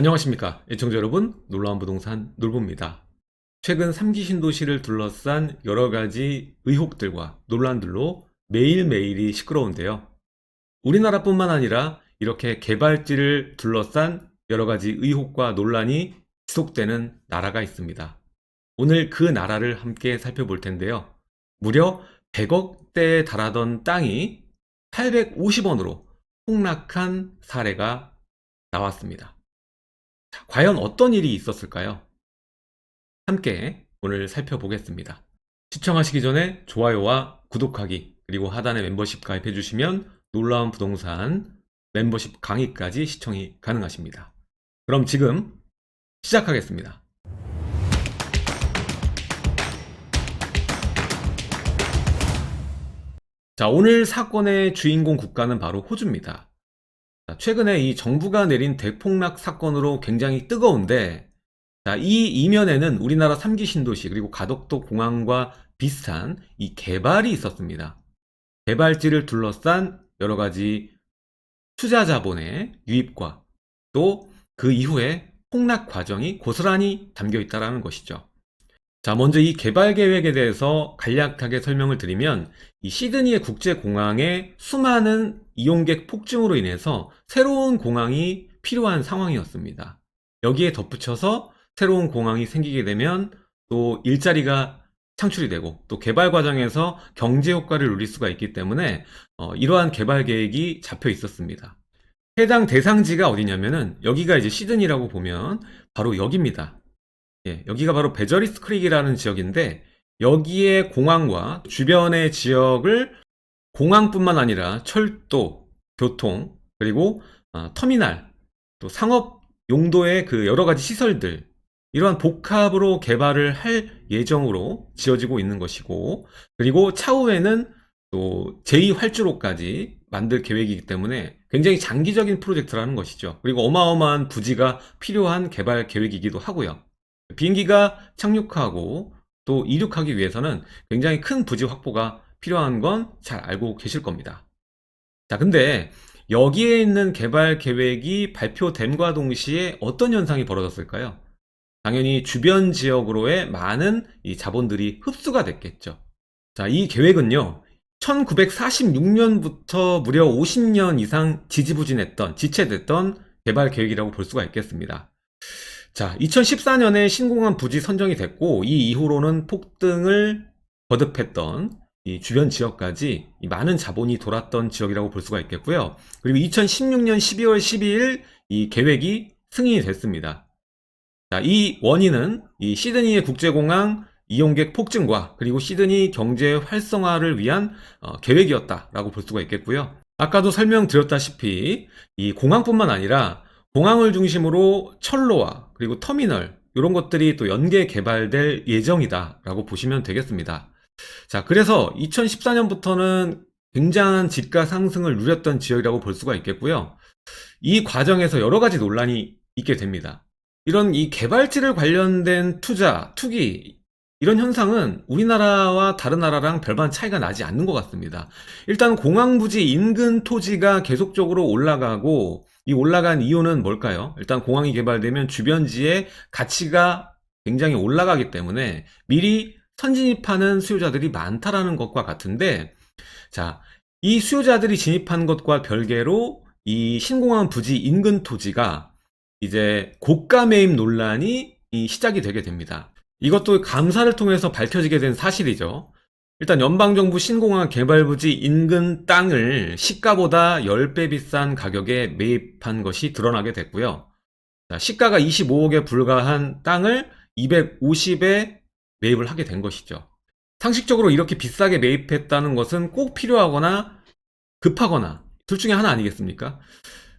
안녕하십니까 애청자 여러분, 놀라운 부동산 놀부입니다. 최근 3기 신도시를 둘러싼 여러가지 의혹들과 논란들로 매일매일이 시끄러운데요. 우리나라뿐만 아니라 이렇게 개발지를 둘러싼 여러가지 의혹과 논란이 지속되는 나라가 있습니다. 오늘 그 나라를 함께 살펴볼 텐데요. 무려 100억대에 달하던 땅이 850원으로 폭락한 사례가 나왔습니다. 과연 어떤 일이 있었을까요? 함께 오늘 살펴보겠습니다. 시청하시기 전에 좋아요와 구독하기, 그리고 하단에 멤버십 가입해 주시면 놀라운 부동산 멤버십 강의까지 시청이 가능하십니다. 그럼 지금 시작하겠습니다. 자, 오늘 사건의 주인공 국가는 바로 호주입니다. 최근에 이 정부가 내린 대폭락 사건으로 굉장히 뜨거운데, 자, 이 이면에는 우리나라 3기 신도시 그리고 가덕도 공항과 비슷한 이 개발이 있었습니다. 개발지를 둘러싼 여러 가지 투자 자본의 유입과 또 그 이후에 폭락 과정이 고스란히 담겨 있다는 것이죠. 자, 먼저 이 개발 계획에 대해서 간략하게 설명을 드리면, 이 시드니의 국제공항에 수많은 이용객 폭증으로 인해서 새로운 공항이 필요한 상황이었습니다. 여기에 덧붙여서 새로운 공항이 생기게 되면 또 일자리가 창출이 되고 또 개발 과정에서 경제 효과를 누릴 수가 있기 때문에 이러한 개발 계획이 잡혀 있었습니다. 해당 대상지가 어디냐면은 여기가 이제 시드니라고 보면 바로 여기입니다. 예, 여기가 바로 베저리스 크릭이라는 지역인데, 여기에 공항과 주변의 지역을 공항뿐만 아니라 철도, 교통, 그리고 터미널, 또 상업 용도의 그 여러 가지 시설들, 이러한 복합으로 개발을 할 예정으로 지어지고 있는 것이고, 그리고 차후에는 또 제2활주로까지 만들 계획이기 때문에 굉장히 장기적인 프로젝트라는 것이죠. 그리고 어마어마한 부지가 필요한 개발 계획이기도 하고요. 비행기가 착륙하고 또 이륙하기 위해서는 굉장히 큰 부지 확보가 필요한 건 잘 알고 계실 겁니다. 자, 근데 여기에 있는 개발 계획이 발표됨과 동시에 어떤 현상이 벌어졌을까요? 당연히 주변 지역으로의 많은 이 자본들이 흡수가 됐겠죠. 자, 이 계획은요, 1946년부터 무려 50년 이상 지지부진했던, 지체됐던 개발 계획이라고 볼 수가 있겠습니다. 자, 2014년에 신공항 부지 선정이 됐고, 이 이후로는 폭등을 거듭했던 이 주변 지역까지 이 많은 자본이 돌았던 지역이라고 볼 수가 있겠고요. 그리고 2016년 12월 12일 이 계획이 승인이 됐습니다. 자, 이 원인은 이 시드니의 국제공항 이용객 폭증과 그리고 시드니 경제 활성화를 위한 계획이었다라고 볼 수가 있겠고요. 아까도 설명드렸다시피 이 공항뿐만 아니라 공항을 중심으로 철로와 그리고 터미널, 이런 것들이 또 연계 개발될 예정이다 라고 보시면 되겠습니다. 자, 그래서 2014년부터는 굉장한 집가 상승을 누렸던 지역이라고 볼 수가 있겠고요. 이 과정에서 여러 가지 논란이 있게 됩니다. 이런 이 개발지를 관련된 투자, 투기, 이런 현상은 우리나라와 다른 나라랑 별반 차이가 나지 않는 것 같습니다. 일단 공항 부지 인근 토지가 계속적으로 올라가고, 이 올라간 이유는 뭘까요? 일단 공항이 개발되면 주변지의 가치가 굉장히 올라가기 때문에 미리 선진입하는 수요자들이 많다라는 것과 같은데, 자, 이 수요자들이 진입한 것과 별개로 이 신공항 부지 인근 토지가 이제 고가 매입 논란이 시작이 되게 됩니다. 이것도 감사를 통해서 밝혀지게 된 사실이죠. 일단 연방정부 신공항 개발부지 인근 땅을 시가보다 10배 비싼 가격에 매입한 것이 드러나게 됐고요. 자, 시가가 25억에 불과한 땅을 250에 매입을 하게 된 것이죠. 상식적으로 이렇게 비싸게 매입했다는 것은 꼭 필요하거나 급하거나 둘 중에 하나 아니겠습니까?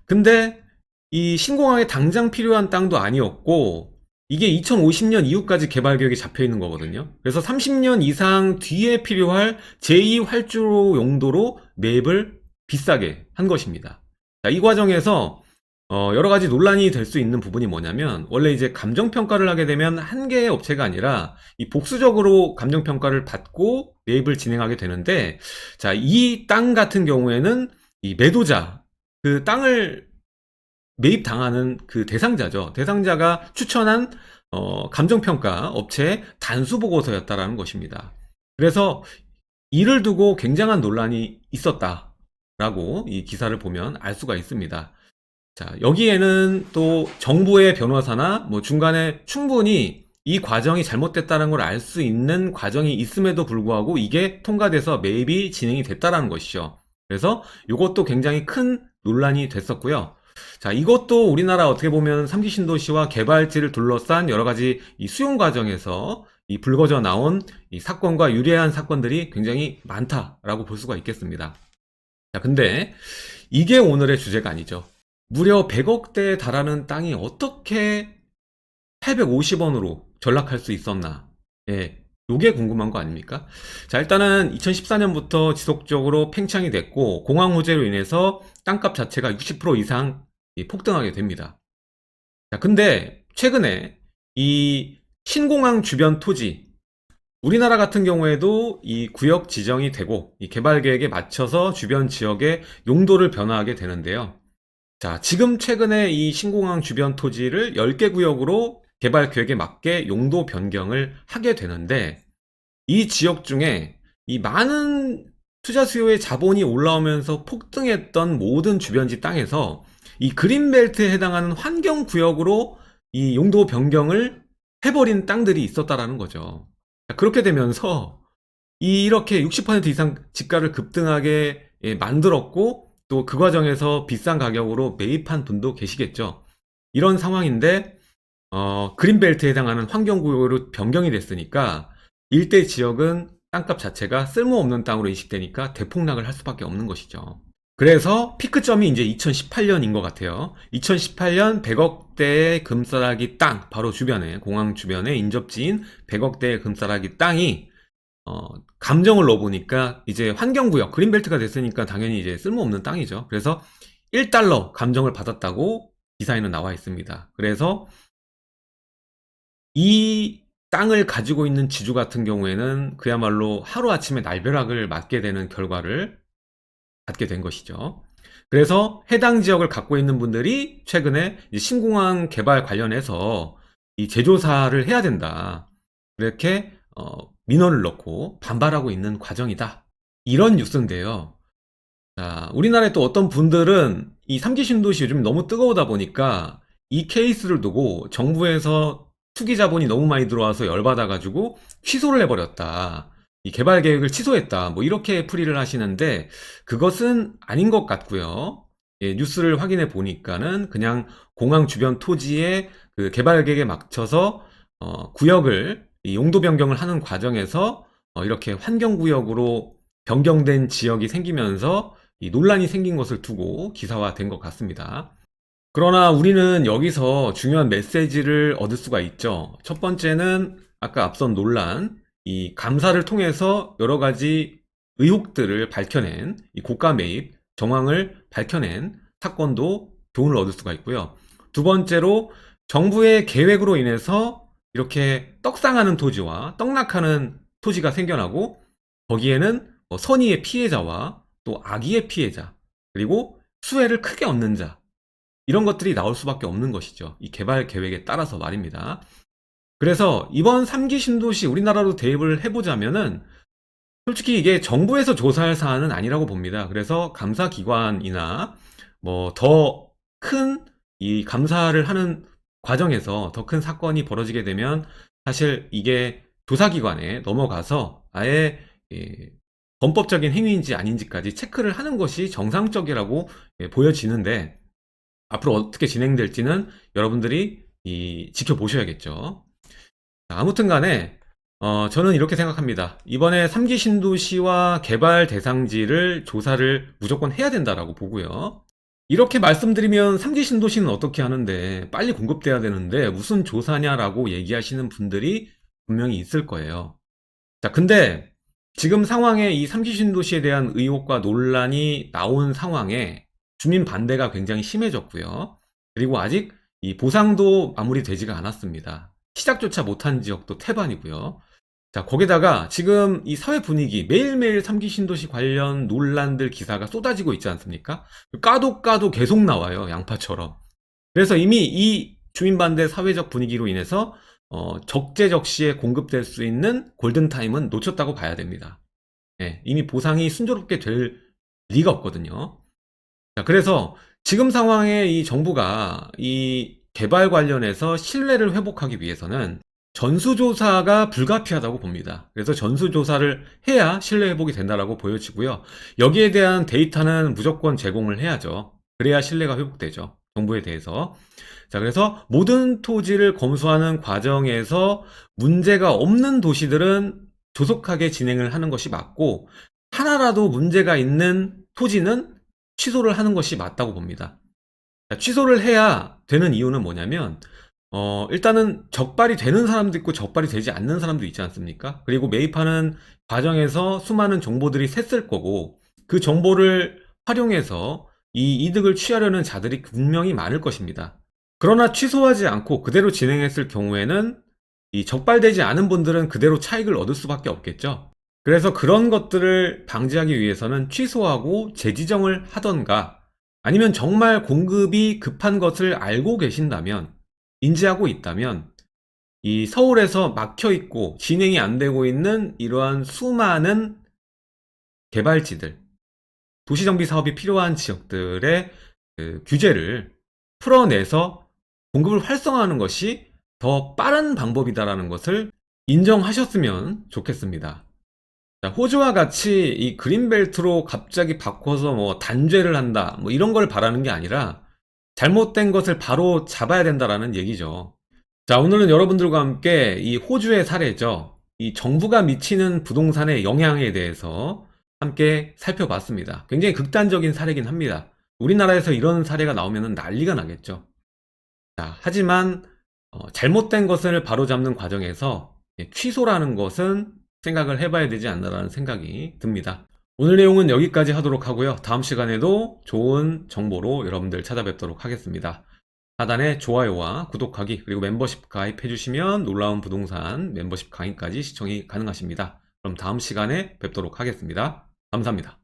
근데 이 신공항에 당장 필요한 땅도 아니었고, 이게 2050년 이후까지 개발 계획이 잡혀 있는 거거든요. 그래서 30년 이상 뒤에 필요할 제2활주로 용도로 매입을 비싸게 한 것입니다. 자, 이 과정에서 여러 가지 논란이 될 수 있는 부분이 뭐냐면, 원래 이제 감정평가를 하게 되면 한 개의 업체가 아니라 이 복수적으로 감정평가를 받고 매입을 진행하게 되는데, 자, 이 땅 같은 경우에는 이 매도자, 그 땅을 매입 당하는 그 대상자죠. 대상자가 추천한 감정평가 업체의 단수 보고서였다라는 것입니다. 그래서 이를 두고 굉장한 논란이 있었다라고 이 기사를 보면 알 수가 있습니다. 자, 여기에는 또 정부의 변호사나 뭐 중간에 충분히 이 과정이 잘못됐다는 걸 알 수 있는 과정이 있음에도 불구하고 이게 통과돼서 매입이 진행이 됐다라는 것이죠. 그래서 이것도 굉장히 큰 논란이 됐었고요. 자, 이것도 우리나라 어떻게 보면 3기 신도시와 개발지를 둘러싼 여러 가지 이 수용 과정에서 이 불거져 나온 이 사건과 유례한 사건들이 굉장히 많다라고 볼 수가 있겠습니다. 자, 근데 이게 오늘의 주제가 아니죠. 무려 100억대에 달하는 땅이 어떻게 850원으로 전락할 수 있었나? 예, 요게 궁금한 거 아닙니까? 자, 일단은 2014년부터 지속적으로 팽창이 됐고 공항 호재로 인해서 땅값 자체가 60% 이상 폭등하게 됩니다. 자, 근데 최근에 이 신공항 주변 토지, 우리나라 같은 경우에도 이 구역 지정이 되고 이 개발 계획에 맞춰서 주변 지역의 용도를 변화하게 되는데요. 자, 지금 최근에 이 신공항 주변 토지를 10개 구역으로 개발 계획에 맞게 용도 변경을 하게 되는데, 이 지역 중에 이 많은 투자 수요의 자본이 올라오면서 폭등했던 모든 주변지 땅에서 이 그린벨트에 해당하는 환경 구역으로 이 용도 변경을 해버린 땅들이 있었다라는 거죠. 자, 그렇게 되면서 이렇게 60% 이상 집가를 급등하게 만들었고, 또 그 과정에서 비싼 가격으로 매입한 분도 계시겠죠. 이런 상황인데 그린벨트에 해당하는 환경구역으로 변경이 됐으니까 일대 지역은 땅값 자체가 쓸모없는 땅으로 인식되니까 대폭락을 할 수밖에 없는 것이죠. 그래서 피크점이 이제 2018년인 것 같아요. 2018년 100억대의 금싸라기 땅, 바로 주변에, 공항 주변에 인접지인 100억대의 금싸라기 땅이 감정을 넣어보니까 이제 환경구역, 그린벨트가 됐으니까 당연히 이제 쓸모없는 땅이죠. 그래서 1달러 감정을 받았다고 기사에는 나와 있습니다. 그래서 이 땅을 가지고 있는 지주 같은 경우에는 그야말로 하루아침에 날벼락을 맞게 되는 결과를 갖게 된 것이죠. 그래서 해당 지역을 갖고 있는 분들이 최근에 신공항 개발 관련해서 이 재조사를 해야 된다. 이렇게 민원을 넣고 반발하고 있는 과정이다. 이런 뉴스인데요. 자, 우리나라에 또 어떤 분들은 이 3기 신도시 요즘 너무 뜨거우다 보니까 이 케이스를 두고 정부에서 투기 자본이 너무 많이 들어와서 열받아가지고 취소를 해버렸다. 이 개발 계획을 취소했다. 뭐 이렇게 풀이를 하시는데 그것은 아닌 것 같고요. 예, 뉴스를 확인해 보니까는 그냥 공항 주변 토지의 그 개발 계획에 맞춰서 구역을 이 용도 변경을 하는 과정에서 이렇게 환경구역으로 변경된 지역이 생기면서 이 논란이 생긴 것을 두고 기사화된 것 같습니다. 그러나 우리는 여기서 중요한 메시지를 얻을 수가 있죠. 첫 번째는 아까 앞선 논란, 이 감사를 통해서 여러 가지 의혹들을 밝혀낸 이 고가 매입 정황을 밝혀낸 사건도 교훈을 얻을 수가 있고요. 두 번째로 정부의 계획으로 인해서 이렇게 떡상하는 토지와 떡락하는 토지가 생겨나고 거기에는 선의의 피해자와 또 악의의 피해자 그리고 수혜를 크게 얻는 자 이런 것들이 나올 수밖에 없는 것이죠. 이 개발 계획에 따라서 말입니다. 그래서 이번 3기 신도시 우리나라로 대입을 해보자면은 솔직히 이게 정부에서 조사할 사안은 아니라고 봅니다. 그래서 감사기관이나 뭐 더 큰 이 감사를 하는 과정에서 더 큰 사건이 벌어지게 되면 사실 이게 조사기관에 넘어가서 아예 범법적인 행위인지 아닌지까지 체크를 하는 것이 정상적이라고 보여지는데 앞으로 어떻게 진행될지는 여러분들이 지켜보셔야겠죠. 아무튼 간에 저는 이렇게 생각합니다. 이번에 3기 신도시와 개발 대상지를 조사를 무조건 해야 된다라고 보고요. 이렇게 말씀드리면 3기 신도시는 어떻게 하는데 빨리 공급돼야 되는데 무슨 조사냐라고 얘기하시는 분들이 분명히 있을 거예요. 자, 근데 지금 상황에 이 3기 신도시에 대한 의혹과 논란이 나온 상황에 주민 반대가 굉장히 심해졌고요. 그리고 아직 이 보상도 마무리되지가 않았습니다. 시작조차 못한 지역도 태반이고요. 자, 거기다가 지금 이 사회 분위기 매일매일 3기 신도시 관련 논란들 기사가 쏟아지고 있지 않습니까? 까도 계속 나와요. 양파처럼. 그래서 이미 이 주민반대 사회적 분위기로 인해서 적재적시에 공급될 수 있는 골든타임은 놓쳤다고 봐야 됩니다. 예, 이미 보상이 순조롭게 될 리가 없거든요. 자, 그래서 지금 상황에 이 정부가 이 개발 관련해서 신뢰를 회복하기 위해서는 전수조사가 불가피하다고 봅니다. 그래서 전수조사를 해야 신뢰 회복이 된다라고 보여지고요. 여기에 대한 데이터는 무조건 제공을 해야죠. 그래야 신뢰가 회복되죠. 정부에 대해서. 자, 그래서 모든 토지를 검수하는 과정에서 문제가 없는 도시들은 조속하게 진행을 하는 것이 맞고, 하나라도 문제가 있는 토지는 취소를 하는 것이 맞다고 봅니다. 자, 취소를 해야 되는 이유는 뭐냐면, 일단은 적발이 되는 사람도 있고 적발이 되지 않는 사람도 있지 않습니까? 그리고 매입하는 과정에서 수많은 정보들이 샜을 거고, 그 정보를 활용해서 이 이득을 취하려는 자들이 분명히 많을 것입니다. 그러나 취소하지 않고 그대로 진행했을 경우에는 이 적발되지 않은 분들은 그대로 차익을 얻을 수밖에 없겠죠. 그래서 그런 것들을 방지하기 위해서는 취소하고 재지정을 하던가, 아니면 정말 공급이 급한 것을 알고 계신다면, 인지하고 있다면, 이 서울에서 막혀 있고 진행이 안 되고 있는 이러한 수많은 개발지들, 도시정비 사업이 필요한 지역들의 그 규제를 풀어내서 공급을 활성화하는 것이 더 빠른 방법이다라는 것을 인정하셨으면 좋겠습니다. 자, 호주와 같이 이 그린벨트로 갑자기 바꿔서 뭐 단죄를 한다, 뭐 이런 걸 바라는 게 아니라 잘못된 것을 바로 잡아야 된다라는 얘기죠. 자, 오늘은 여러분들과 함께 이 호주의 사례죠. 이 정부가 미치는 부동산의 영향에 대해서 함께 살펴봤습니다. 굉장히 극단적인 사례긴 합니다. 우리나라에서 이런 사례가 나오면 난리가 나겠죠. 자, 하지만 잘못된 것을 바로잡는 과정에서 취소라는 것은 생각을 해봐야 되지 않나라는 생각이 듭니다. 오늘 내용은 여기까지 하도록 하고요. 다음 시간에도 좋은 정보로 여러분들 찾아뵙도록 하겠습니다. 하단에 좋아요와 구독하기, 그리고 멤버십 가입해주시면 놀라운 부동산 멤버십 강의까지 시청이 가능하십니다. 그럼 다음 시간에 뵙도록 하겠습니다. 감사합니다.